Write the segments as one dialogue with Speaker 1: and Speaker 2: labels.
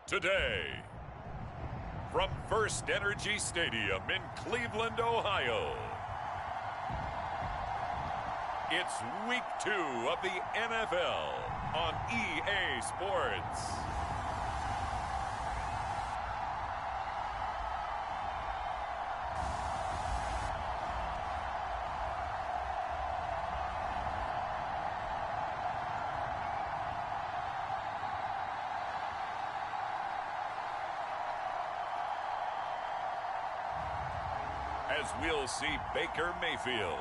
Speaker 1: today. From First Energy Stadium in Cleveland, Ohio, it's Week 2 of the NFL on EA Sports. As we'll see Baker Mayfield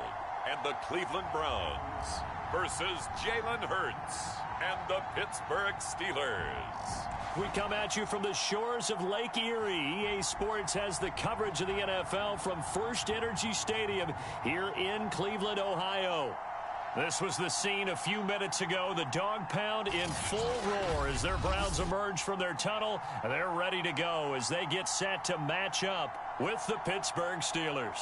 Speaker 1: and the Cleveland Browns versus Jalen Hurts and the Pittsburgh Steelers.
Speaker 2: We come at you from the shores of Lake Erie. EA Sports has the coverage of the NFL from First Energy Stadium here in Cleveland, Ohio. This was the scene a few minutes ago. The dog pound in full roar as their Browns emerge from their tunnel. They're ready to go as they get set to match up with the Pittsburgh Steelers.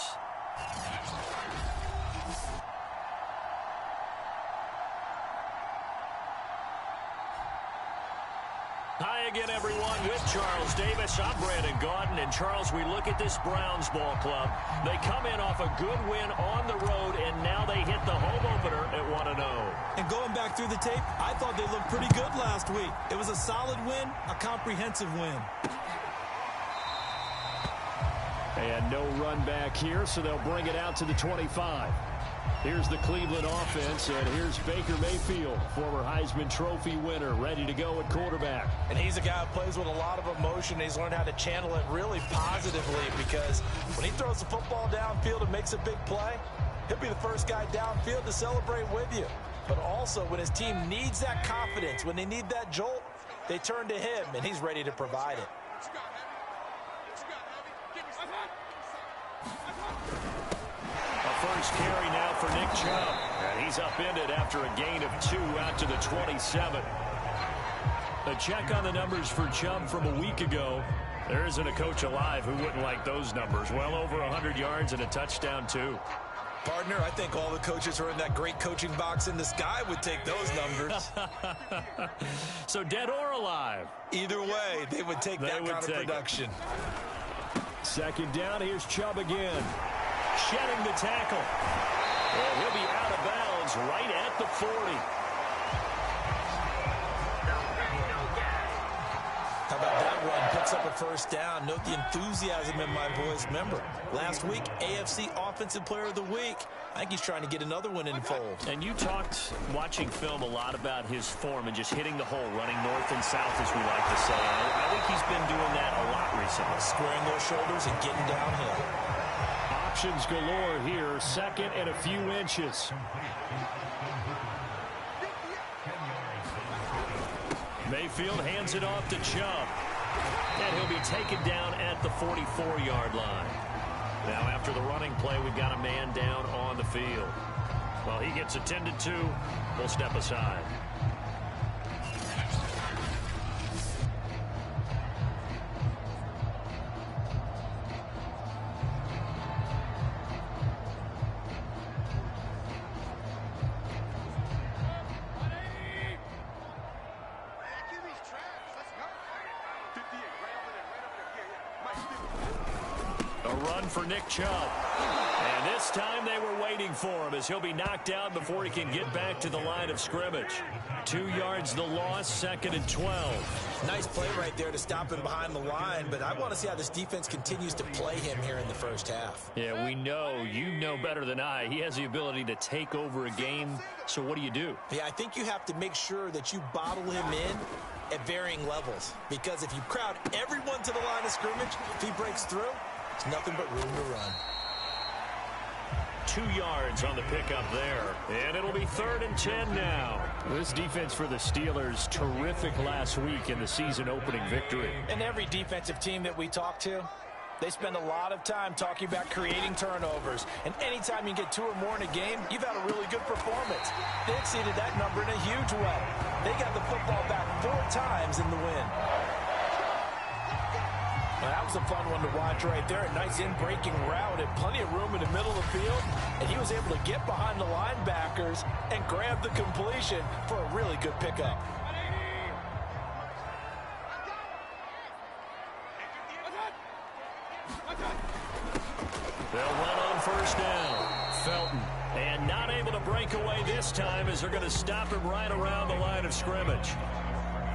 Speaker 2: Hi again, everyone, with Charles Davis. I'm Brandon Gaudin. And, Charles, we look at this Browns ball club. They come in off a good win on the road, and now they hit the home opener at 1-0.
Speaker 3: And going back through the tape, I thought they looked pretty good last week. It was a solid win, a comprehensive win.
Speaker 2: And no run back here, so they'll bring it out to the 25. Here's the Cleveland offense, and here's Baker Mayfield, former Heisman Trophy winner, ready to go at quarterback.
Speaker 4: And he's a guy who plays with a lot of emotion. He's learned how to channel it really positively because when he throws the football downfield and makes a big play, he'll be the first guy downfield to celebrate with you. But also, when his team needs that confidence, when they need that jolt, they turn to him, and he's ready to provide it.
Speaker 2: First carry now for Nick Chubb. And he's upended after a gain of 2 out to the 27. A check on the numbers for Chubb from a week ago. There isn't a coach alive who wouldn't like those numbers. Well over 100 yards and a touchdown, too.
Speaker 4: Partner, I think all the coaches who are in that great coaching box in the sky would take those numbers.
Speaker 2: So dead or alive?
Speaker 4: Either way, they would take that kind of production.
Speaker 2: Second down, here's Chubb again. Shedding the tackle. And he'll be out of bounds right at the 40.
Speaker 4: How about that run? Picks up a first down. Note the enthusiasm in my voice. Remember, last week, AFC Offensive Player of the Week. I think he's trying to get another one in the fold.
Speaker 2: And you talked, watching film, a lot about his form and just hitting the hole, running north and south, as we like to say. I think he's been doing that a lot recently.
Speaker 4: Squaring those shoulders and getting downhill.
Speaker 2: Options galore here, second and a few inches. Mayfield hands it off to Chubb. And he'll be taken down at the 44-yard line. Now after the running play, we've got a man down on the field. Well, he gets attended to. We'll step aside. For Nick Chubb. And this time they were waiting for him as he'll be knocked out before he can get back to the line of scrimmage. 2 yards the loss, second and 12.
Speaker 4: Nice play right there to stop him behind the line, but I want to see how this defense continues to play him here in the first half.
Speaker 2: Yeah, we know, you know better than I, he has the ability to take over a game, so what do you do?
Speaker 4: Yeah, I think you have to make sure that you bottle him in at varying levels, because if you crowd everyone to the line of scrimmage, if he breaks through, it's nothing but room to run.
Speaker 2: 2 yards on the pickup there. And it'll be 3rd and 10 now. This defense for the Steelers, terrific last week in the season-opening victory.
Speaker 4: And every defensive team that we talk to, they spend a lot of time talking about creating turnovers. And anytime you get 2 or more in a game, you've had a really good performance. They exceeded that number in a huge way. They got the football back 4 times in the win. Well, that was a fun one to watch right there. A nice in-breaking route and plenty of room in the middle of the field. And he was able to get behind the linebackers and grab the completion for a really good pickup.
Speaker 2: They'll run on first down. Felton. And not able to break away this time as they're going to stop him right around the line of scrimmage.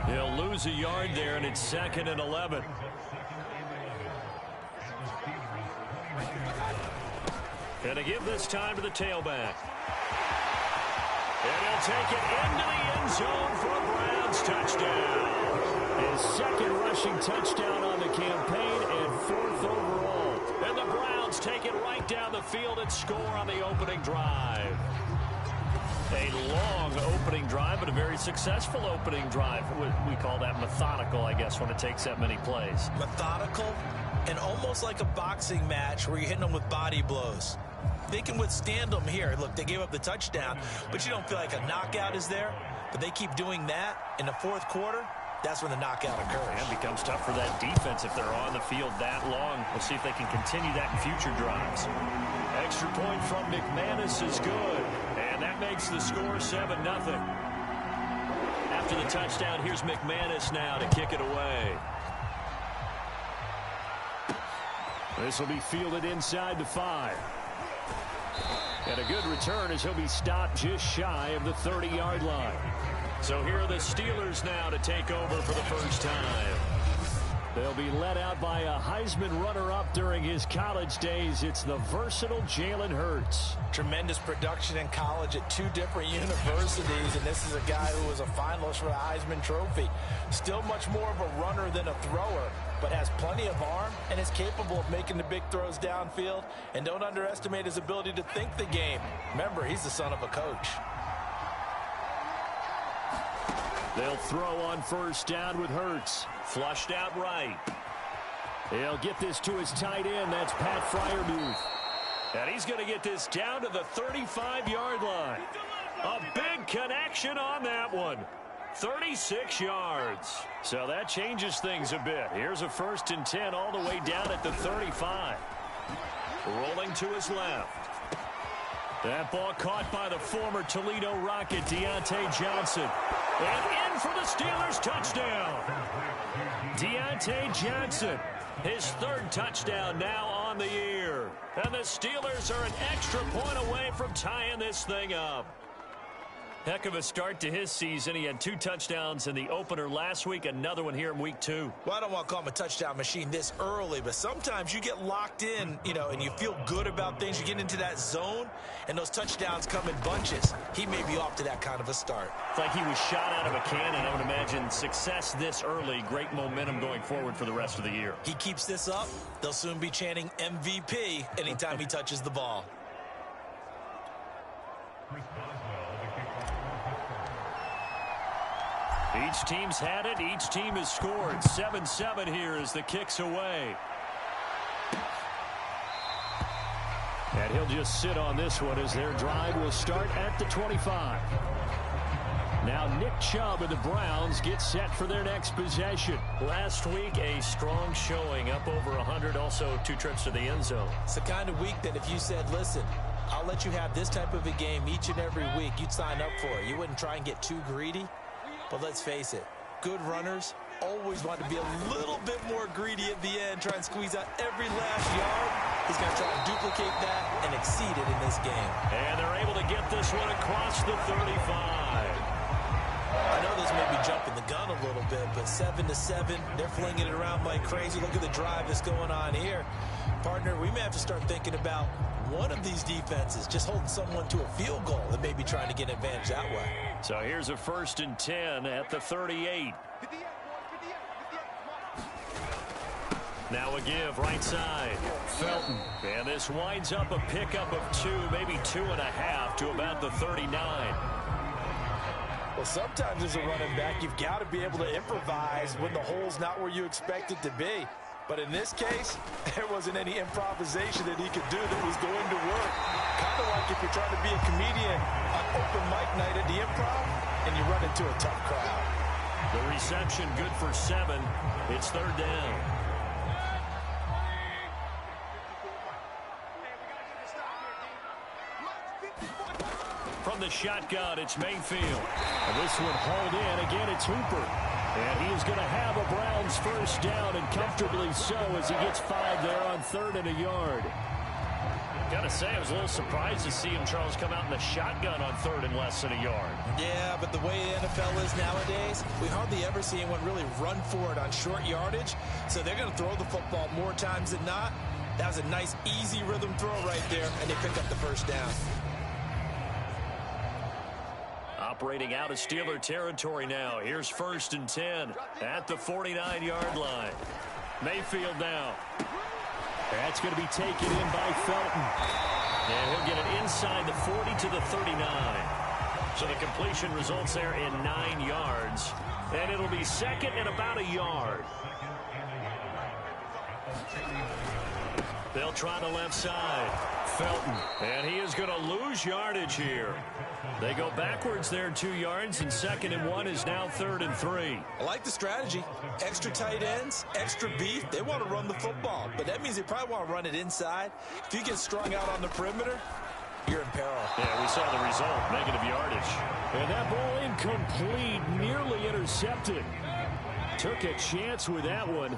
Speaker 2: He'll lose a yard there, and it's 2nd and 11. And to give this time to the tailback. And he'll take it into the end zone for a Browns touchdown. His 2nd rushing touchdown on the campaign and 4th overall. And the Browns take it right down the field and score on the opening drive. A long opening drive, but a very successful opening drive. We call that methodical, I guess, when it takes that many plays.
Speaker 4: Methodical and almost like a boxing match where you're hitting them with body blows. They can withstand them here. Look, they gave up the touchdown, but you don't feel like a knockout is there. But they keep doing that in the 4th quarter. That's when the knockout occurs.
Speaker 2: And it becomes tough for that defense if they're on the field that long. We'll see if they can continue that in future drives. Extra point from McManus is good. And that makes the score 7-0. After the touchdown, here's McManus now to kick it away. This will be fielded inside the 5. And a good return as he'll be stopped just shy of the 30-yard line. So here are the Steelers now to take over for the first time. They'll be led out by a Heisman runner-up during his college days. It's the versatile Jalen Hurts.
Speaker 4: Tremendous production in college at 2 different universities, and this is a guy who was a finalist for the Heisman Trophy. Still much more of a runner than a thrower, but has plenty of arm and is capable of making the big throws downfield. And don't underestimate his ability to think the game. Remember, he's the son of a coach.
Speaker 2: They'll throw on first down with Hurts. Flushed out right. He'll get this to his tight end. That's Pat Freiermuth. And he's going to get this down to the 35-yard line. A big connection on that one. 36 yards. So that changes things a bit. Here's a 1st and 10 all the way down at the 35. Rolling to his left. That ball caught by the former Toledo Rocket, Deontay Johnson. And in for the Steelers touchdown. Deontay Johnson, his 3rd touchdown now on the year. And the Steelers are an extra point away from tying this thing up. Heck of a start to his season. He had 2 touchdowns in the opener last week, another one here in week 2.
Speaker 4: Well, I don't want to call him a touchdown machine this early, but sometimes you get locked in, and you feel good about things. You get into that zone, and those touchdowns come in bunches. He may be off to that kind of a start.
Speaker 2: It's like he was shot out of a cannon. I would imagine success this early, great momentum going forward for the rest of the year.
Speaker 4: He keeps this up, they'll soon be chanting MVP anytime he touches the ball.
Speaker 2: Each team's had it. Each team has scored. 7-7 here as the kick's away. And he'll just sit on this one as their drive will start at the 25. Now Nick Chubb and the Browns get set for their next possession. Last week, a strong showing, up over 100, also 2 trips to the end zone.
Speaker 4: It's the kind of week that if you said, listen, I'll let you have this type of a game each and every week, you'd sign up for it. You wouldn't try and get too greedy. But let's face it, good runners always want to be a little bit more greedy at the end, try and squeeze out every last yard. He's going to try and duplicate that and exceed it in this game.
Speaker 2: And they're able to get this one across the 35.
Speaker 4: I know this may be jumping the gun a little bit, but 7-7, they're flinging it around like crazy. Look at the drive that's going on here. Partner, we may have to start thinking about one of these defenses just holding someone to a field goal and maybe trying to get an advantage that way.
Speaker 2: So here's a 1st and 10 at the 38. Now a give right side. Felton. And this winds up a pickup of 2, maybe 2.5 to about the 39.
Speaker 4: Well, sometimes as a running back, you've got to be able to improvise when the hole's not where you expect it to be. But in this case, there wasn't any improvisation that he could do that was going to work. Kind of like if you're trying to be a comedian on open mic night at the Improv and you run into a tough crowd.
Speaker 2: The reception good for 7. It's 3rd down. From the shotgun, it's Mayfield. And this one hauled in. Again, it's Hooper. And he is going to have a Browns first down, and comfortably so as he gets 5 there on 3rd and a yard. Gotta say, I was a little surprised to see him, Charles, come out in the shotgun on third and less than a yard.
Speaker 4: Yeah, but the way the NFL is nowadays, we hardly ever see anyone really run for it on short yardage. So they're going to throw the football more times than not. That was a nice, easy rhythm throw right there, and they pick up the first down.
Speaker 2: Operating out of Steeler territory now. Here's 1st and 10 at the 49-yard line. Mayfield now. That's going to be taken in by Felton. And he'll get it inside the 40 to the 39. So the completion results there in 9 yards. And it'll be second and about a yard. They'll try the left side. Felton. And he is going to lose yardage here. They go backwards there 2 yards, and 2nd and 1 is now 3rd and 3.
Speaker 4: I like the strategy. Extra tight ends, extra beef. They want to run the football, but that means they probably want to run it inside. If you get strung out on the perimeter, you're in peril.
Speaker 2: Yeah, we saw the result, negative yardage. And that ball incomplete, nearly intercepted. Took a chance with that one.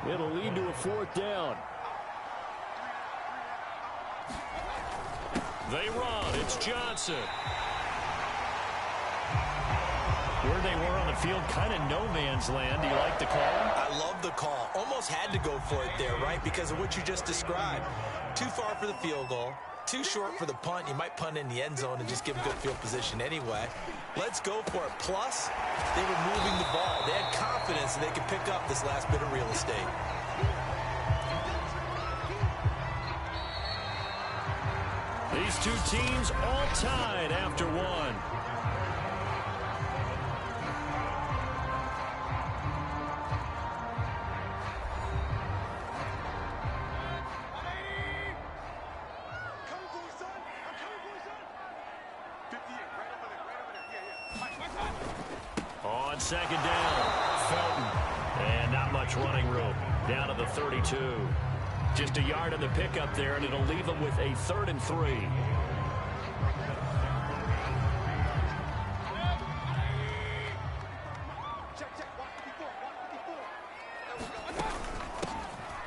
Speaker 2: It'll lead to a 4th down. They run. It's Johnson. Where they were on the field, kind of no man's land. Do you like the call?
Speaker 4: I love the call. Almost had to go for it there, right? Because of what you just described. Too far for the field goal. Too short for the punt. You might punt in the end zone and just give them good field position anyway. Let's go for it. Plus, they were moving the ball. They had confidence that they could pick up this last bit of real estate.
Speaker 2: These two teams all tied after one. On 2nd down, Felton. And not much running room. Down to the 32. Just a yard on the pickup there, and it'll leave them with a 3rd and 3.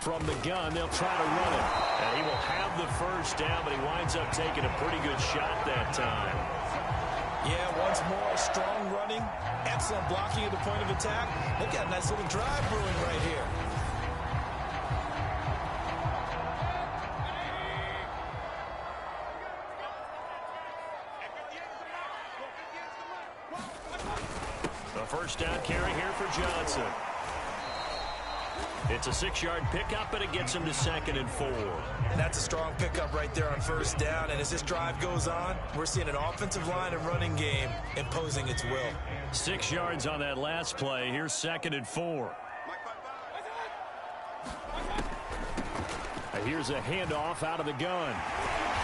Speaker 2: From the gun, they'll try to run it. And he will have the first down, but he winds up taking a pretty good shot that time.
Speaker 4: Yeah, once more, strong running, excellent blocking at the point of attack. They've got a nice little drive brewing right here.
Speaker 2: A first down carry here for Johnson. It's a 6-yard pickup, and it gets him to 2nd and 4.
Speaker 4: And that's a strong pickup right there on first down. And as this drive goes on, we're seeing an offensive line and running game imposing its will.
Speaker 2: 6 yards on that last play. Here's 2nd and 4. Here's a handoff out of the gun.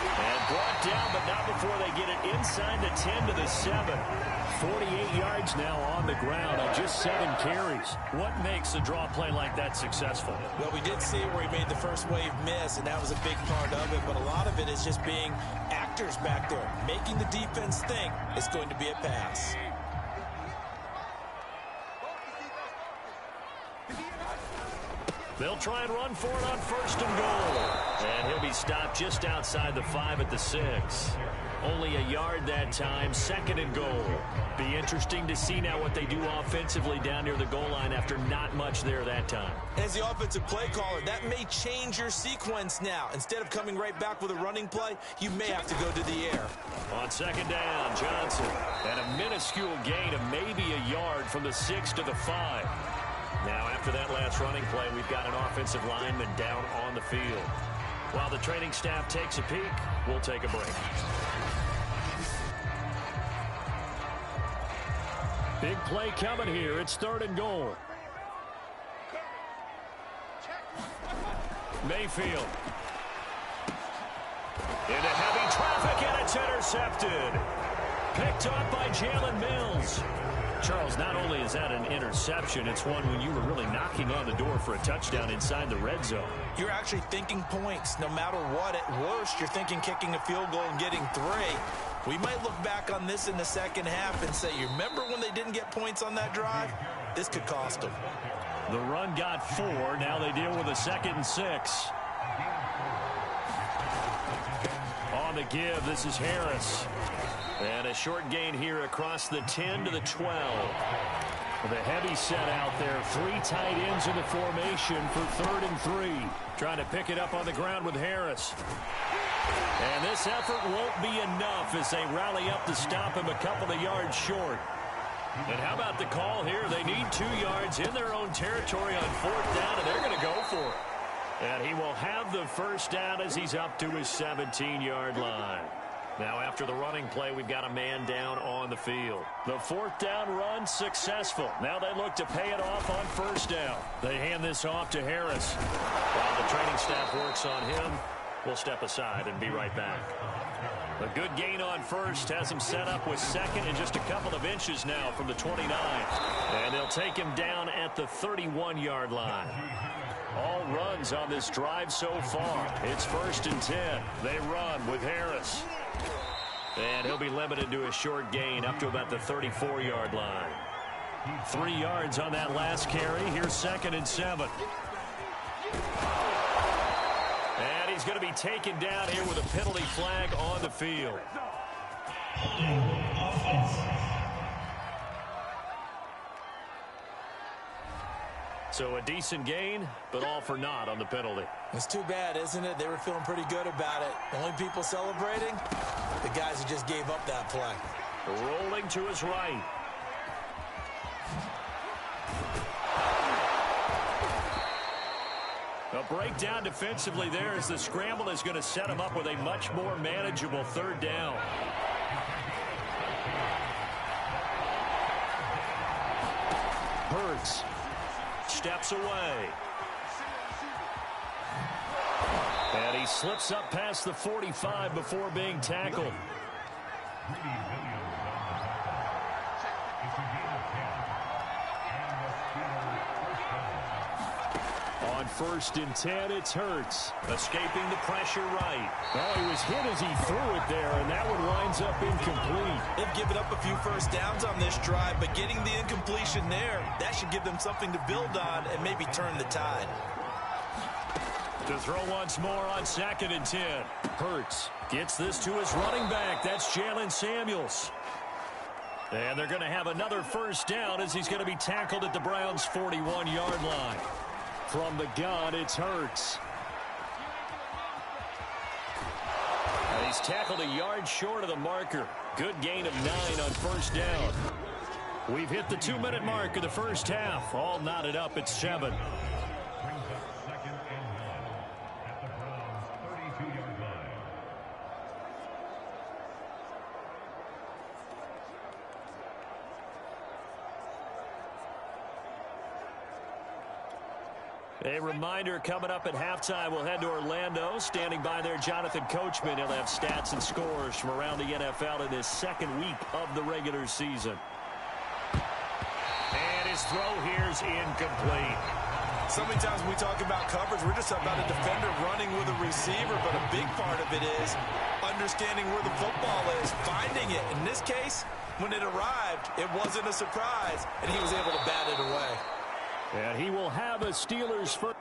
Speaker 2: And brought down, but not before they get it inside the 10 to the 7. 48 yards now on the ground on just 7 carries. What makes a draw play like that successful?
Speaker 4: Well, we did see where he made the first wave miss, and that was a big part of it. But a lot of it is just being actors back there, making the defense think it's going to be a pass.
Speaker 2: They'll try and run for it on 1st and goal. And he'll be stopped just outside the 5 at the 6. Only a yard that time, 2nd and goal. Be interesting to see now what they do offensively down near the goal line after not much there that time.
Speaker 4: As the offensive play caller, that may change your sequence now. Instead of coming right back with a running play, you may have to go to the air.
Speaker 2: On 2nd down, Johnson. And a minuscule gain of maybe a yard from the 6 to the 5. Now, after that last running play, we've got an offensive lineman down on the field. While the training staff takes a peek, we'll take a break. Big play coming here. It's 3rd and goal. Mayfield. Into heavy traffic, and it's intercepted. Picked up by Jalen Mills. Charles, not only is that an interception, it's one when you were really knocking on the door for a touchdown inside the red zone.
Speaker 4: You're actually thinking points. No matter what, at worst, you're thinking kicking a field goal and getting 3. We might look back on this in the second half and say, you remember when they didn't get points on that drive? This could cost them.
Speaker 2: The run got 4. Now they deal with a 2nd and 6. on the give. This is Harris. And a short gain here across the 10 to the 12. The heavy set out there. 3 tight ends in the formation for 3rd and 3. Trying to pick it up on the ground with Harris. And this effort won't be enough as they rally up to stop him a couple of yards short. And how about the call here? They need 2 yards in their own territory on 4th down, and they're going to go for it. And he will have the first down as he's up to his 17-yard line. Now, after the running play, we've got a man down on the field. The 4th down run successful. Now they look to pay it off on 1st down. They hand this off to Harris. While the training staff works on him, we'll step aside and be right back. A good gain on 1st has him set up with 2nd and just a couple of inches now from the 29. And they'll take him down at the 31-yard line. All runs on this drive so far. It's 1st and 10. They run with Harris. And he'll be limited to a short gain up to about the 34-yard line. 3 yards on that last carry. Here's 2nd and 7. And he's going to be taken down here with a penalty flag on the field. So a decent gain, but all for naught on the penalty.
Speaker 4: It's too bad, isn't it? They were feeling pretty good about it. The only people celebrating, the guys who just gave up that play.
Speaker 2: Rolling to his right. A breakdown defensively there as the scramble is going to set him up with a much more manageable 3rd down. Hurts steps away. And he slips up past the 45 before being tackled. On 1st and 10, it's Hurts. Escaping the pressure right. Well, he was hit as he threw it there, and that one winds up incomplete.
Speaker 3: They've given up a few 1st downs on this drive, but getting the incompletion there, that should give them something to build on and maybe turn the tide.
Speaker 2: To throw once more on 2nd and 10. Hurts gets this to his running back. That's Jalen Samuels. And they're going to have another 1st down as he's going to be tackled at the Browns' 41-yard line. From the gun, it's Hurts. And he's tackled a yard short of the marker. Good gain of 9 on 1st down. We've hit the 2-minute mark of the 1st half. All knotted up at 7. A reminder, coming up at halftime, we'll head to Orlando. Standing by there, Jonathan Coachman. He'll have stats and scores from around the NFL in his 2nd week of the regular season. And his throw here's incomplete.
Speaker 3: So many times when we talk about coverage, we're just talking about a defender running with a receiver, but a big part of it is understanding where the football is, finding it. In this case, when it arrived, it wasn't a surprise, and he was able to bat it away.
Speaker 2: And he will have a Steelers first.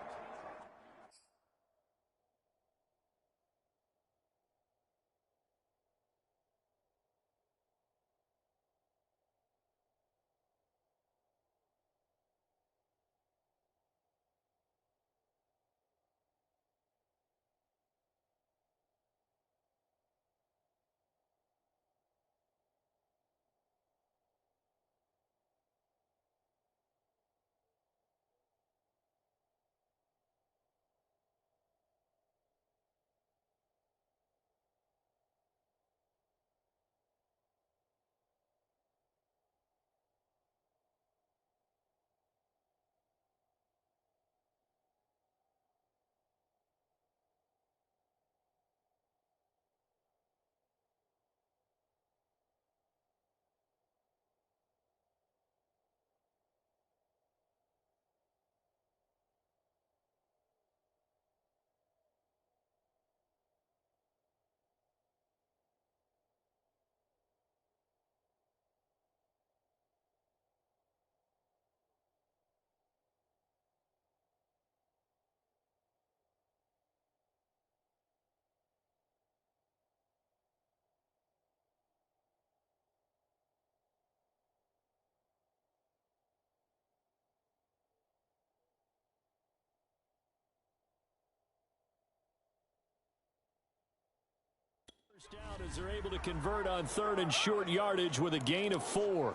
Speaker 2: Down as they're able to convert on 3rd and short yardage with a gain of 4.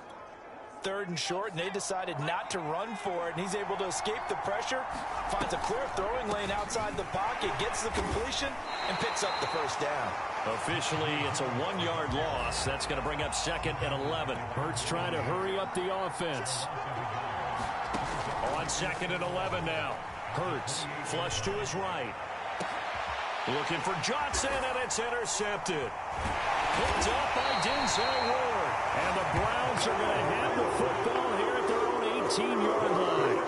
Speaker 4: 3rd and short, and they decided not to run for it, and he's able to escape the pressure, finds a clear throwing lane outside the pocket, gets the completion, and picks up the first down.
Speaker 2: Officially, it's a 1-yard loss. That's going to bring up 2nd and 11. Hurts trying to hurry up the offense. On 2nd and 11 now. Hurts, flush to his right. Looking for Johnson, and it's intercepted. Picked up by Denzel Ward. And the Browns are going to have the football here at their own 18-yard line.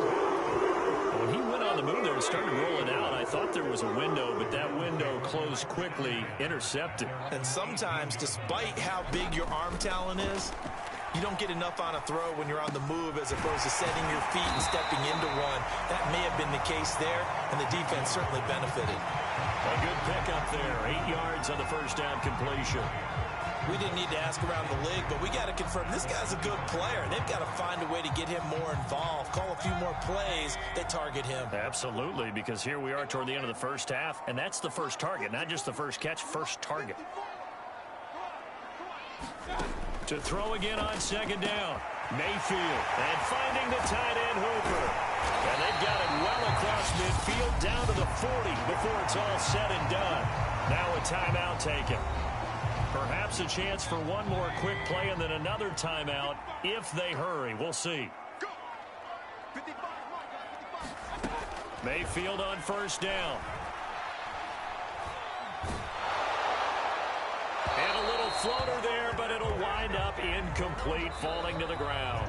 Speaker 2: When he went on the move there and started rolling out, I thought there was a window, but that window closed quickly, intercepted.
Speaker 4: And sometimes, despite how big your arm talent is, you don't get enough on a throw when you're on the move as opposed to setting your feet and stepping into one. That may have been the case there, and the defense certainly benefited.
Speaker 2: A good pickup there. 8 yards on the first down completion.
Speaker 4: We didn't need to ask around the league, but we got to confirm this guy's a good player. They've got to find a way to get him more involved, call a few more plays that target him.
Speaker 2: Absolutely, because here we are toward the end of the first half, and that's the first target, not just the first catch, first target. To throw again on 2nd down. Mayfield, and finding the tight end Hooper. And they've got it well across midfield down to the 40 before it's all said and done. Now a timeout taken. Perhaps a chance for one more quick play and then another timeout if they hurry. We'll see. Mayfield on 1st down. And a little floater there, but it'll wind up incomplete, falling to the ground.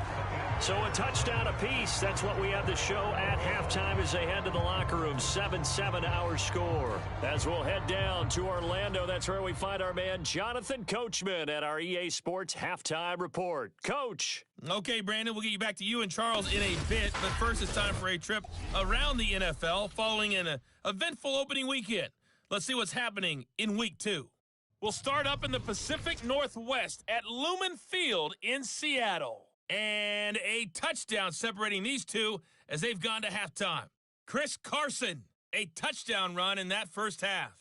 Speaker 2: So a touchdown apiece. That's what we have to show at halftime as they head to the locker room. 7-7 our score. As we'll head down to Orlando, that's where we find our man Jonathan Coachman at our EA Sports Halftime Report. Coach.
Speaker 5: Okay, Brandon, we'll get you back to you and Charles in a bit. But first, it's time for a trip around the NFL following an eventful opening weekend. Let's see what's happening in Week 2. We'll start up in the Pacific Northwest at Lumen Field in Seattle. And a touchdown separating these two as they've gone to halftime. Chris Carson, a touchdown run in that first half.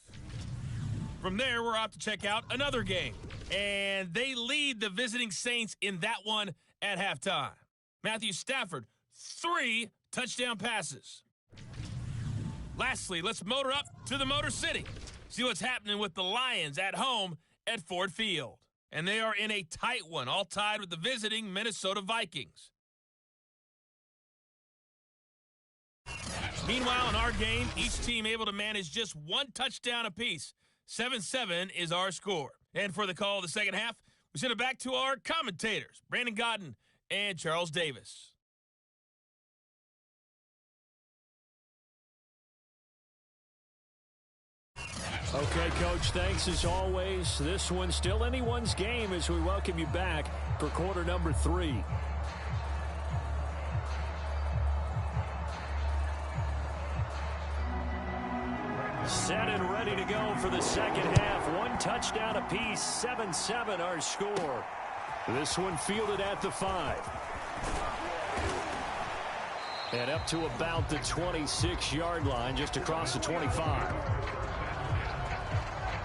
Speaker 5: From there, we're off to check out another game. And they lead the visiting Saints in that one at halftime. Matthew Stafford, 3 touchdown passes. Lastly, let's motor up to the Motor City. See what's happening with the Lions at home at Ford Field. And they are in a tight one, all tied with the visiting Minnesota Vikings. Meanwhile, in our game, each team able to manage just 1 touchdown apiece. 7-7 is our score. And for the call of the second half, we send it back to our commentators, Brandon Godden and Charles Davis.
Speaker 2: Okay, Coach, thanks as always. This one's still anyone's game as we welcome you back for quarter number 3. Set and ready to go for the second half. 1 touchdown apiece, 7-7 our score. This one fielded at the 5. And up to about the 26-yard line, just across the 25.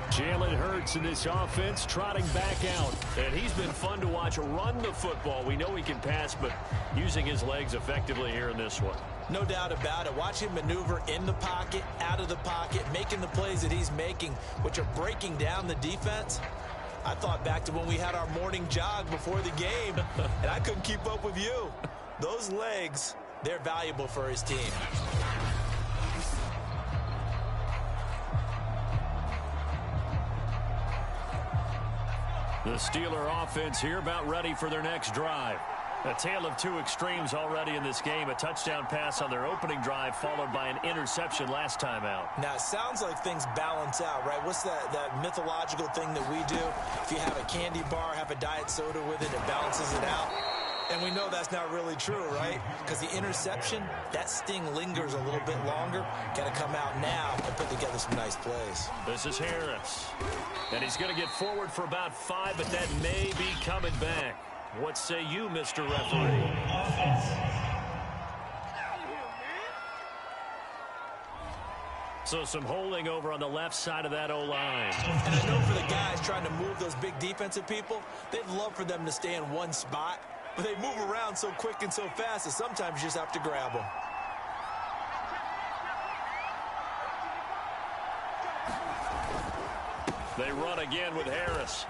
Speaker 2: Jalen Hurts in this offense trotting back out. And he's been fun to watch run the football. We know he can pass, but using his legs effectively here in this one.
Speaker 4: No doubt about it. Watch him maneuver in the pocket, out of the pocket, making the plays that he's making, which are breaking down the defense. I thought back to when we had our morning jog before the game, and I couldn't keep up with you. Those legs, they're valuable for his team.
Speaker 2: The Steeler offense here about ready for their next drive. A tale of 2 extremes already in this game. A touchdown pass on their opening drive followed by an interception last time out.
Speaker 4: Now, it sounds like things balance out, right? What's that mythological thing that we do? If you have a candy bar, have a diet soda with it, it balances it out. And we know that's not really true, right? Because the interception, that sting lingers a little bit longer. Got to come out now and put together some nice plays.
Speaker 2: This is Harris. And he's going to get forward for about 5, but that may be coming back. What say you, Mr. Referee? So some holding over on the left side of that O-line.
Speaker 4: And I know for the guys trying to move those big defensive people, they'd love for them to stay in one spot, but they move around so quick and so fast that sometimes you just have to grab them.
Speaker 2: They run again with Harris.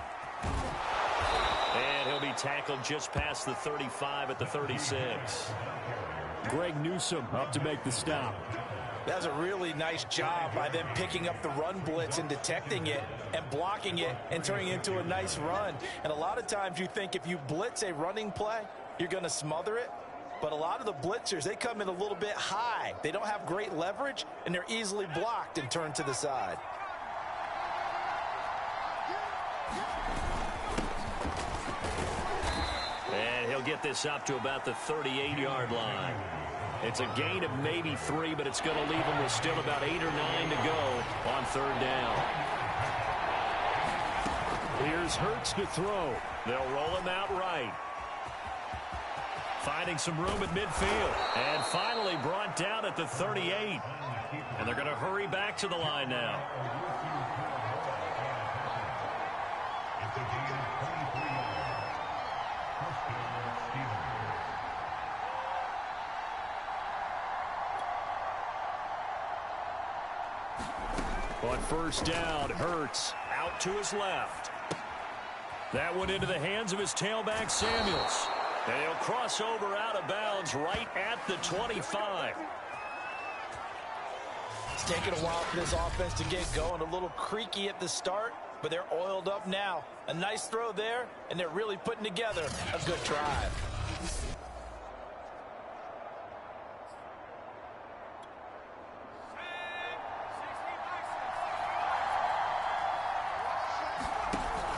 Speaker 2: And he'll be tackled just past the 35 at the 36.
Speaker 6: Greg Newsome up to make the stop.
Speaker 4: That was a really nice job by them picking up the run blitz and detecting it and blocking it and turning it into a nice run. And a lot of times you think if you blitz a running play, you're going to smother it. But a lot of the blitzers, they come in a little bit high. They don't have great leverage, and they're easily blocked and turned to the side.
Speaker 2: And he'll get this up to about the 38-yard line. It's a gain of maybe 3, but it's going to leave him with still about 8 or 9 to go on third down.
Speaker 6: Here's Hurts to throw.
Speaker 2: They'll roll him out right. Finding some room at midfield. And finally brought down at the 38. And they're going to hurry back to the line now. On first down, Hurts out to his left. That went into the hands of his tailback, Samuels. And he'll cross over out of bounds right at the 25.
Speaker 4: It's taken a while for this offense to get going. A little creaky at the start, but they're oiled up now. A nice throw there, and they're really putting together a good drive.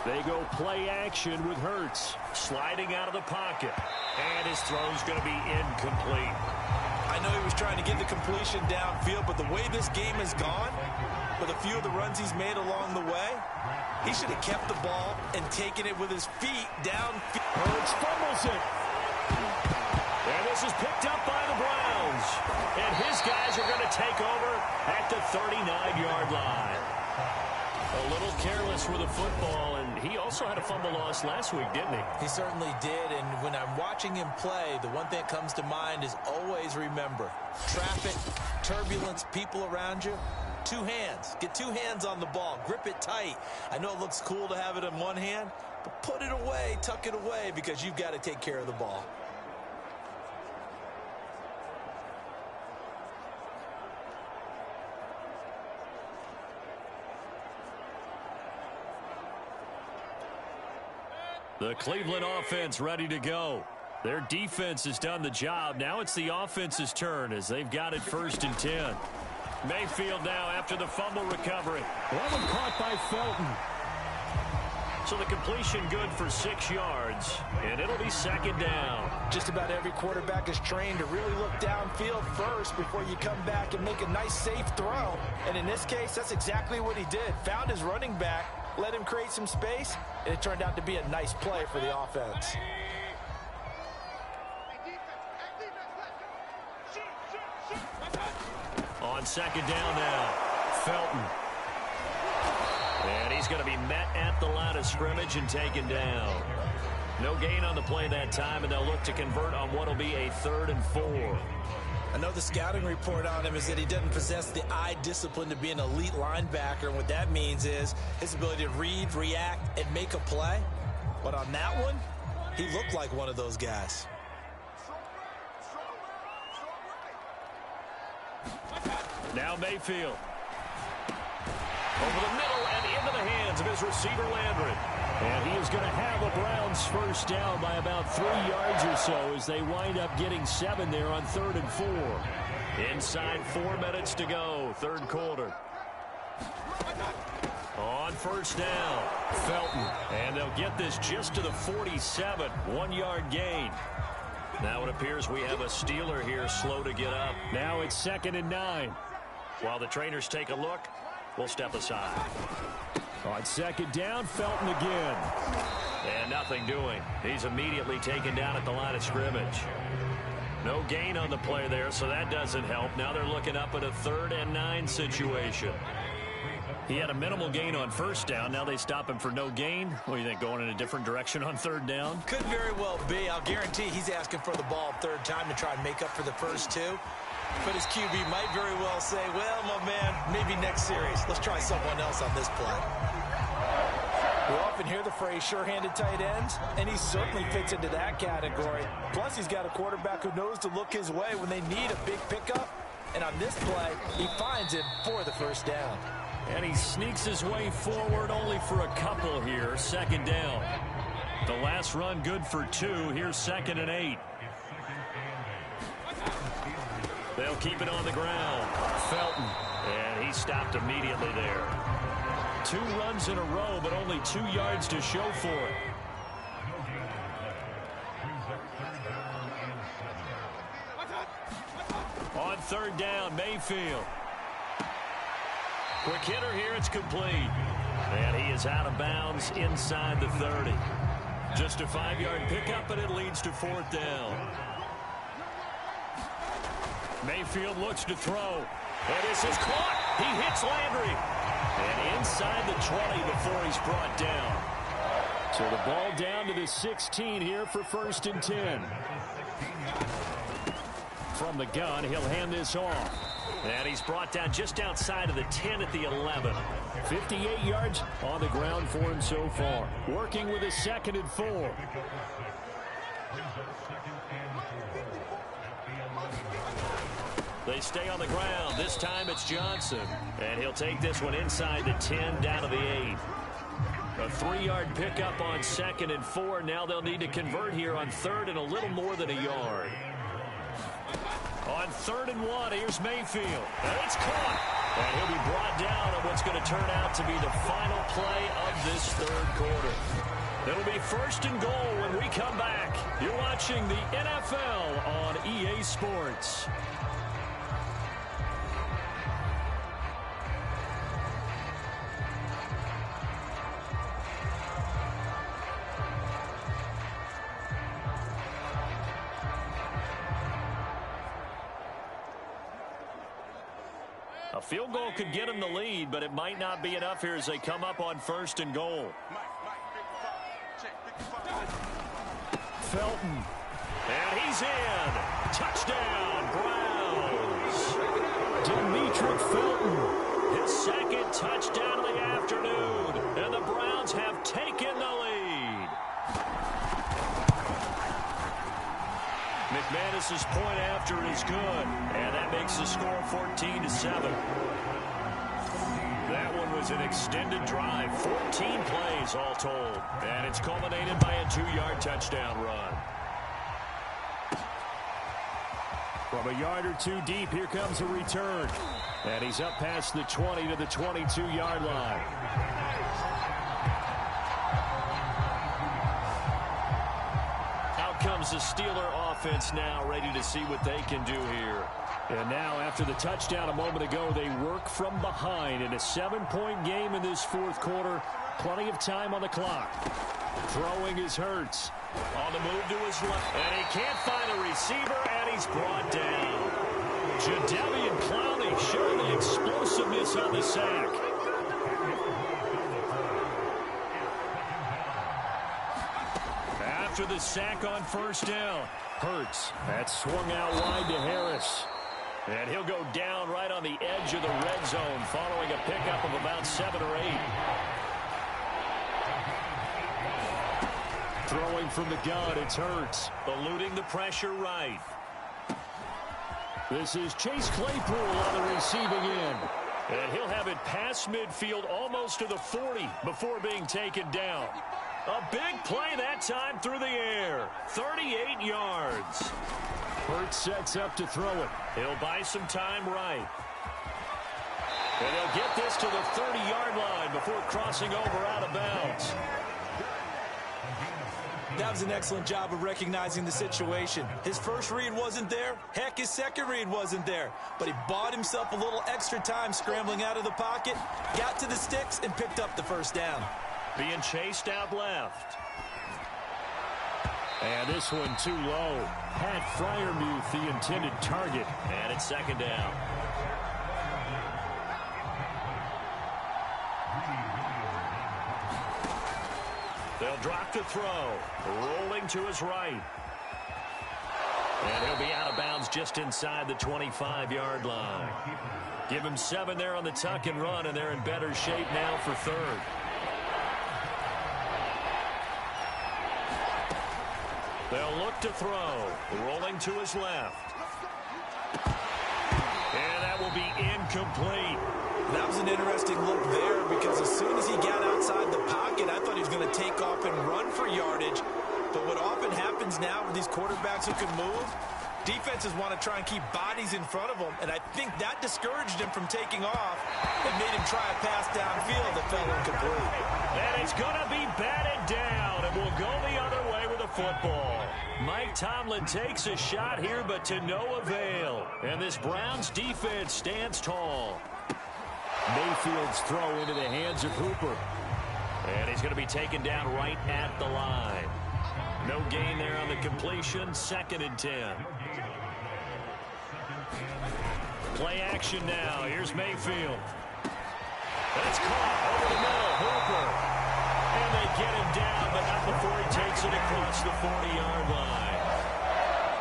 Speaker 2: They go play action with Hurts. Sliding out of the pocket. And his throw's going to be incomplete.
Speaker 4: I know he was trying to get the completion downfield, but the way this game has gone, with a few of the runs he's made along the way, he should have kept the ball and taken it with his feet downfield.
Speaker 6: Hurts fumbles it.
Speaker 2: And this is picked up by the Browns. And his guys are going to take over at the 39-yard line. A little careless with the football, and he also had a fumble loss last week, didn't he?
Speaker 4: He certainly did, and when I'm watching him play, the one thing that comes to mind is always remember, traffic, turbulence, people around you, 2 hands. Get 2 hands on the ball. Grip it tight. I know it looks cool to have it in one hand, but put it away, tuck it away, because you've got to take care of the ball.
Speaker 2: The Cleveland offense ready to go. Their defense has done the job. Now it's the offense's turn as they've got it 1st and 10. Mayfield now after the fumble recovery.
Speaker 6: That one caught by Felton.
Speaker 2: So the completion good for 6 yards, and it'll be 2nd down.
Speaker 4: Just about every quarterback is trained to really look downfield first before you come back and make a nice, safe throw. And in this case, that's exactly what he did. Found his running back, let him create some space, and it turned out to be a nice play for the offense.
Speaker 2: On 2nd down now, Felton. And he's going to be met at the line of scrimmage and taken down. No gain on the play that time, and they'll look to convert on what will be a 3rd and 4.
Speaker 4: I know the scouting report on him is that he doesn't possess the eye discipline to be an elite linebacker, and what that means is his ability to read, react, and make a play. But on that one, he looked like one of those guys.
Speaker 2: Now Mayfield. Over the middle and into the hands of his receiver Landry. And he is going to have a Browns 1st down by about 3 yards or so as they wind up getting 7 there on 3rd and 4. Inside 4 minutes to go, 3rd quarter. On 1st down, Felton. And they'll get this just to the 47, 1-yard gain. Now it appears we have a Steeler here slow to get up.
Speaker 6: Now it's 2nd and 9.
Speaker 2: While the trainers take a look, we'll step aside.
Speaker 6: On 2nd down, Felton again.
Speaker 2: And nothing doing. He's immediately taken down at the line of scrimmage. No gain on the play there, so that doesn't help. Now they're looking up at a 3rd and 9 situation. He had a minimal gain on first down. Now they stop him for no gain. What do you think, going in a different direction on third down?
Speaker 4: Could very well be. I'll guarantee he's asking for the ball third time to try and make up for the first two. But his QB might very well say, well, my man, maybe next series. Let's try someone else on this play. We often hear the phrase sure-handed tight ends, and he certainly fits into that category. Plus, he's got a quarterback who knows to look his way when they need a big pickup. And on this play, he finds him for the first down.
Speaker 2: And he sneaks his way forward only for a couple here. Second down. The last run good for 2. Here's 2nd and 8. They'll keep it on the ground. Felton. And he stopped immediately there. 2 runs in a row, but only 2 yards to show for it. On third down, Mayfield. Quick hitter here, it's complete. And he is out of bounds inside the 30. Just a 5-yard pickup, and it leads to 4th down. Mayfield looks to throw. And this is caught. He hits Landry. And inside the 20 before he's brought down. So the ball down to the 16 here for 1st and 10. From the gun, he'll hand this off. And he's brought down just outside of the 10 at the 11. 58 yards on the ground for him so far. Working with a 2nd and 4. They stay on the ground. This time it's Johnson. And he'll take this one inside the 10 down to the 8. A 3-yard pickup on 2nd and 4. Now they'll need to convert here on 3rd and a little more than a yard. On 3rd and 1, here's Mayfield. And it's caught. And he'll be brought down on what's going to turn out to be the final play of this 3rd quarter. It'll be 1st and goal when we come back. You're watching the NFL on EA Sports. A field goal could get him the lead, but it might not be enough here as they come up on 1st and goal. Felton. And he's in. Touchdown, Browns. Demetric Felton. His 2nd touchdown of the afternoon. And the Browns have taken the lead. McManus's point after is good, and that makes the score 14-7. That one was an extended drive, 14 plays all told, and it's culminated by a 2-yard touchdown run. From a yard or 2 deep, here comes a return, and he's up past the 20 to the 22-yard line. Comes the Steeler offense now, ready to see what they can do here. And now, after the touchdown a moment ago, they work from behind in a 7-point game in this 4th quarter. Plenty of time on the clock. Throwing is Hurts. On the move to his left. And he can't find a receiver, and he's brought down. Jadeveon Clowney showing the explosiveness on the sack. After the sack on 1st down, Hurts. That swung out wide to Harris. And he'll go down right on the edge of the red zone following a pickup of about 7 or 8. Throwing from the gun, it's Hurts. Eluding the pressure right. This is Chase Claypool on the receiving end. And he'll have it past midfield almost to the 40 before being taken down. A big play that time through the air. 38 yards. Hurts sets up to throw it. He'll buy some time right. And he'll get this to the 30-yard line before crossing over out of bounds.
Speaker 4: That was an excellent job of recognizing the situation. His first read wasn't there. Heck, his second read wasn't there. But he bought himself a little extra time scrambling out of the pocket, got to the sticks, and picked up the 1st down.
Speaker 2: Being chased out left. And this one too low. Pat Freiermuth, the intended target. And it's 2nd down. They'll drop to throw. Rolling to his right. And he'll be out of bounds just inside the 25-yard line. Give him 7 there on the tuck and run, and they're in better shape now for third. They'll look to throw. Rolling to his left. And that will be incomplete.
Speaker 4: That was an interesting look there because as soon as he got outside the pocket, I thought he was going to take off and run for yardage. But what often happens now with these quarterbacks who can move, defenses want to try and keep bodies in front of them, and I think that discouraged him from taking off and made him try a pass downfield that fell incomplete.
Speaker 2: And it's going to be batted down, and will go the other way with the football. Mike Tomlin takes a shot here, but to no avail. And this Browns defense stands tall. Mayfield's throw into the hands of Hooper. And he's going to be taken down right at the line. No gain there on the completion. 2nd and 10. Play action now. Here's Mayfield. That's caught over the middle. Hooper. And they get him down, but not before he takes it across the 40-yard line.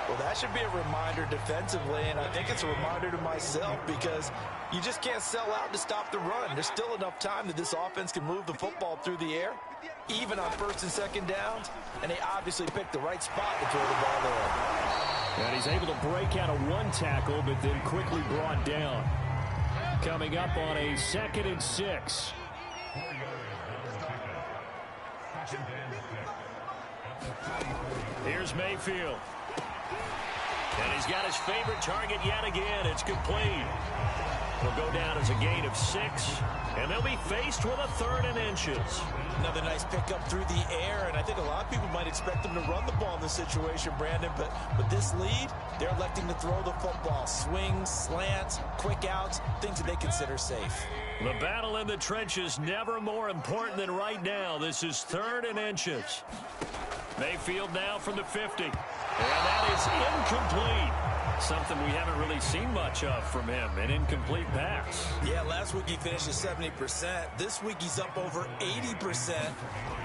Speaker 4: Well, that should be a reminder defensively, and I think it's a reminder to myself because you just can't sell out to stop the run. There's still enough time that this offense can move the football through the air, even on 1st and 2nd downs, and they obviously picked the right spot to throw the ball there.
Speaker 6: And he's able to break out of 1 tackle, but then quickly brought down. Coming up on a 2nd and 6.
Speaker 2: Here's Mayfield. And he's got his favorite target yet again. It's complete. Will go down as a gain of 6. And they'll be faced with a 3rd and inches.
Speaker 4: Another nice pickup through the air, and I think a lot of people might expect them to run the ball in this situation, Brandon, but with this lead, they're electing to throw the football. Swings, slants, quick outs, things that they consider safe.
Speaker 2: The battle in the trenches never more important than right now. This is 3rd and inches. Mayfield now from the 50. And that is incomplete. Something we haven't really seen much of from him, an incomplete pass.
Speaker 4: Yeah, last week he finished at 70%. This week he's up over 80%.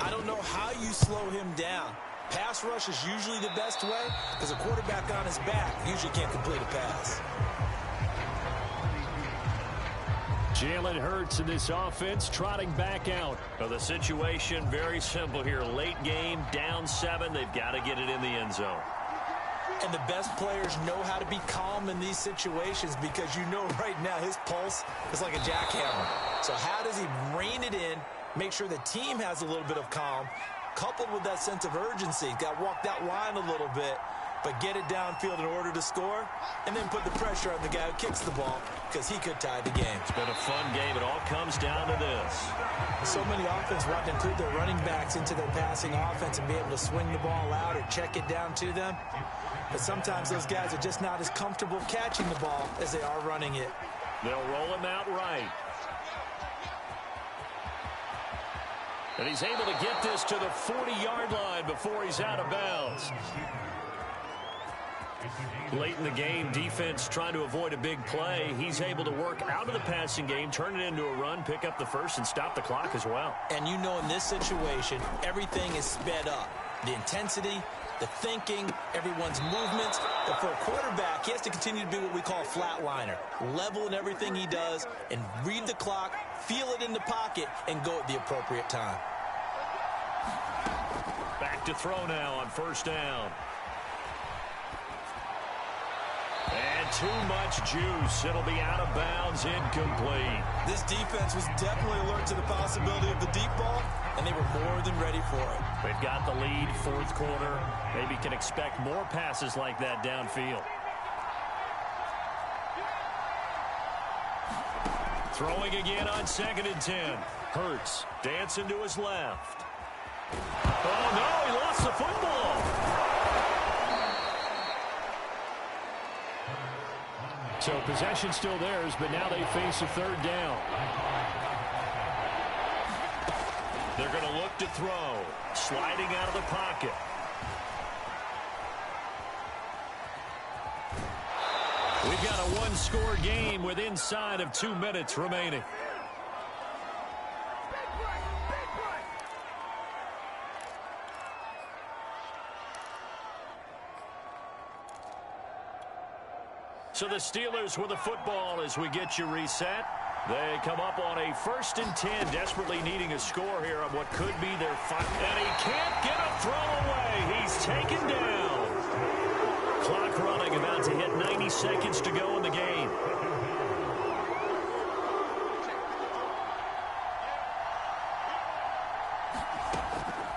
Speaker 4: I don't know how you slow him down. Pass rush is usually the best way because a quarterback on his back usually can't complete a pass.
Speaker 6: Jalen Hurts in this offense trotting back out.
Speaker 2: Well, the situation very simple here. Late game, down 7. They've got to get it in the end zone.
Speaker 4: And the best players know how to be calm in these situations because you know right now his pulse is like a jackhammer. So how does he rein it in, make sure the team has a little bit of calm, coupled with that sense of urgency? Got to walk that line a little bit, but get it downfield in order to score, and then put the pressure on the guy who kicks the ball because he could tie the game.
Speaker 2: It's been a fun game. It all comes down to this.
Speaker 4: So many offenses want to include their running backs into their passing offense and be able to swing the ball out or check it down to them. But sometimes those guys are just not as comfortable catching the ball as they are running it.
Speaker 2: They'll roll him out right. And he's able to get this to the 40-yard line before he's out of bounds. Late in the game, defense trying to avoid a big play. He's able to work out of the passing game, turn it into a run, pick up the first, and stop the clock as well.
Speaker 4: And you know in this situation, everything is sped up. The intensity, the thinking, everyone's movements. But for a quarterback, he has to continue to be what we call a flatliner. Level in everything he does and read the clock, feel it in the pocket, and go at the appropriate time.
Speaker 2: Back to throw now on 1st down. And too much juice. It'll be out of bounds, incomplete.
Speaker 4: This defense was definitely alert to the possibility of the deep ball, and they were more than ready for it.
Speaker 2: They've got the lead, 4th quarter. Maybe can expect more passes like that downfield. Throwing again on 2nd and 10. Hurts dancing to his left. Oh, no, he lost the football.
Speaker 6: So possession still theirs, but now they face a 3rd down.
Speaker 2: They're going to look to throw. Sliding out of the pocket. We've got a 1-score game with inside of 2 minutes remaining. So the Steelers with the football as we get you reset. They come up on a 1st and 10, desperately needing a score here on what could be their final. And he can't get a throw away. He's taken down. Clock running, about to hit 90 seconds to go in the game.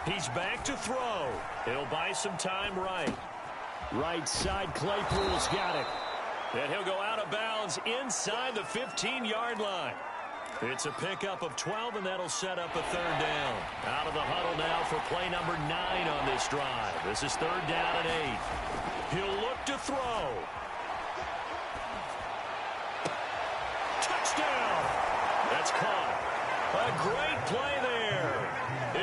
Speaker 2: He's back to throw. He'll buy some time right.
Speaker 6: Right side, Claypool's got it.
Speaker 2: And he'll go out of bounds inside the 15-yard line. It's a pickup of 12, and that'll set up a 3rd down. Out of the huddle now for play number 9 on this drive. This is 3rd down and 8. He'll look to throw. Touchdown! That's caught. A great play there.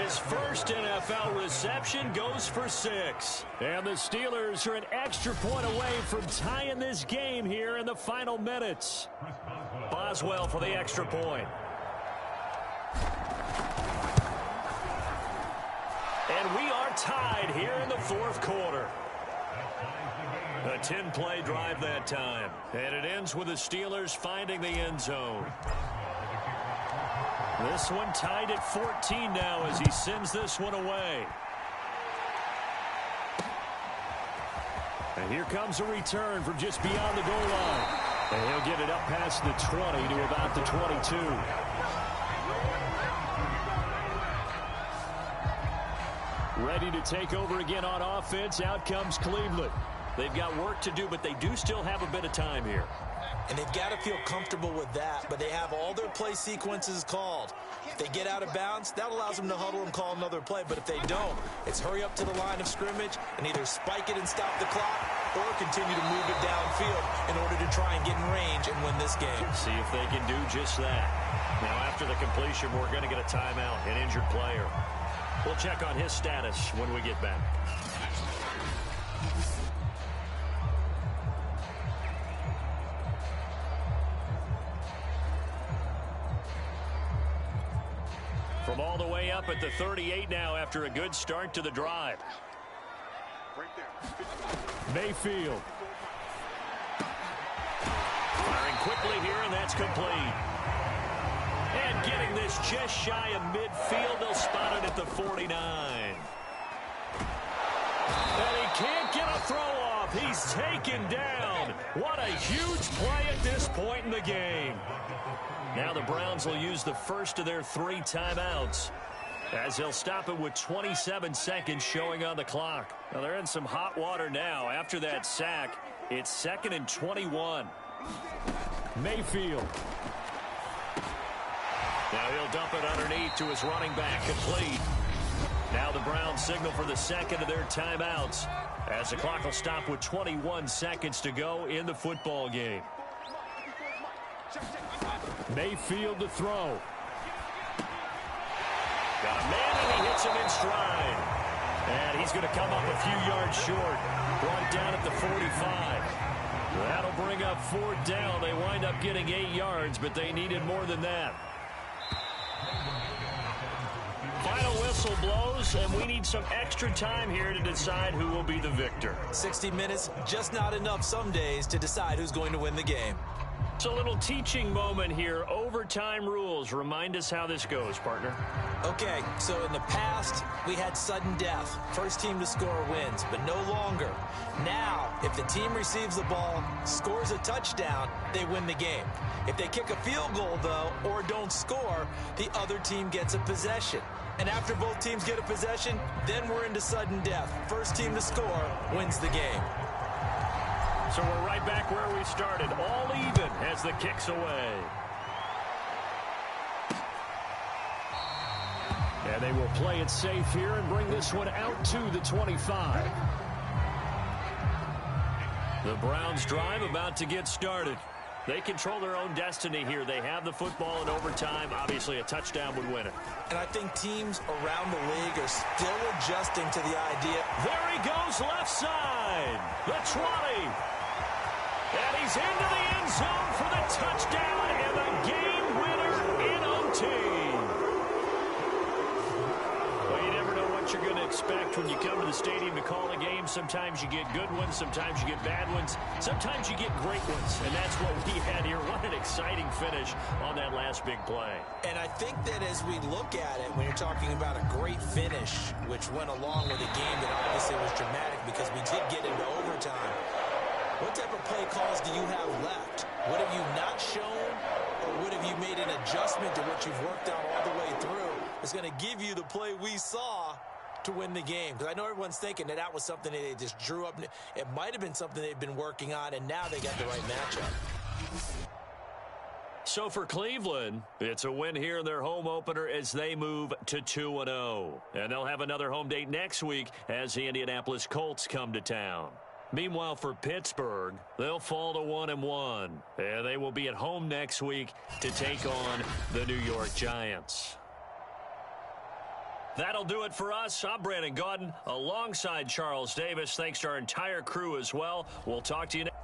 Speaker 2: His first NFL reception goes for 6.
Speaker 6: And the Steelers are an extra point away from tying this game here in the final minutes.
Speaker 2: Boswell for the extra point. And we are tied here in the 4th quarter. A 10-play drive that time. And it ends with the Steelers finding the end zone. This one tied at 14 now as he sends this one away.
Speaker 6: And here comes a return from just beyond the goal line. And he'll get it up past the 20 to about the 22. Ready to take over again on offense. Out comes Cleveland.
Speaker 2: They've got work to do, but they do still have a bit of time here.
Speaker 4: And they've got to feel comfortable with that, but they have all their play sequences called. If they get out of bounds, that allows them to huddle and call another play. But if they don't, it's hurry up to the line of scrimmage and either spike it and stop the clock or continue to move it downfield in order to try and get in range and win this game.
Speaker 2: See if they can do just that. Now, after the completion, we're going to get a timeout, an injured player. We'll check on his status when we get back. From all the way up at the 38 now after a good start to the drive.
Speaker 6: Mayfield.
Speaker 2: Firing quickly here, and that's complete. And getting this just shy of midfield. They'll spot it at the 49. And he can't get a throw off. He's taken down. What a huge play at this point in the game. Now the Browns will use the first of their 3 timeouts as they'll stop it with 27 seconds showing on the clock. Now they're in some hot water now. After that sack, it's 2nd and 21.
Speaker 6: Mayfield.
Speaker 2: Now he'll dump it underneath to his running back, complete. Now the Browns signal for the second of their timeouts as the clock will stop with 21 seconds to go in the football game.
Speaker 6: Mayfield to throw.
Speaker 2: Got a man, and he hits him in stride. And he's going to come up a few yards short. Brought down at the 45. That'll bring up 4th down. They wind up getting 8 yards, but they needed more than that. Final whistle blows, and we need some extra time here to decide who will be the victor.
Speaker 4: 60 minutes, just not enough some days to decide who's going to win the game.
Speaker 2: It's a little teaching moment here. Overtime rules. Remind us how this goes, partner.
Speaker 4: Okay, so in the past, we had sudden death. First team to score wins, but no longer. Now, if the team receives the ball, scores a touchdown, they win the game. If they kick a field goal, though, or don't score, the other team gets a possession. And after both teams get a possession, then we're into sudden death. First team to score wins the game.
Speaker 2: So we're right back where we started, all even as the kick's away.
Speaker 6: And they will play it safe here and bring this one out to the 25.
Speaker 2: The Browns drive about to get started. They control their own destiny here. They have the football in overtime. Obviously, a touchdown would win it.
Speaker 4: And I think teams around the league are still adjusting to the idea.
Speaker 2: There he goes, left side. The 20. And he's into the end zone for the touchdown and the game winner in OT. Well, you never know what you're going to expect expect when you come to the stadium to call a game. Sometimes you get good ones, sometimes you get bad ones, sometimes you get great ones, and that's what we had here. What an exciting finish on that last big play.
Speaker 4: And I think that as we look at it, when you're talking about a great finish, which went along with a game that obviously was dramatic because we did get into overtime, what type of play calls do you have left? What have you not shown, or what have you made an adjustment to what you've worked out all the way through? It's going to give you the play we saw to win the game. Because I know everyone's thinking that that was something that they just drew up. It might have been something they've been working on, and now they got the right matchup.
Speaker 2: So for Cleveland, it's a win here in their home opener as they move to 2-0. And they'll have another home date next week as the Indianapolis Colts come to town. Meanwhile, for Pittsburgh, they'll fall to 1-1. And they will be at home next week to take on the New York Giants. That'll do it for us. I'm Brandon Gaudin alongside Charles Davis. Thanks to our entire crew as well. We'll talk to you next.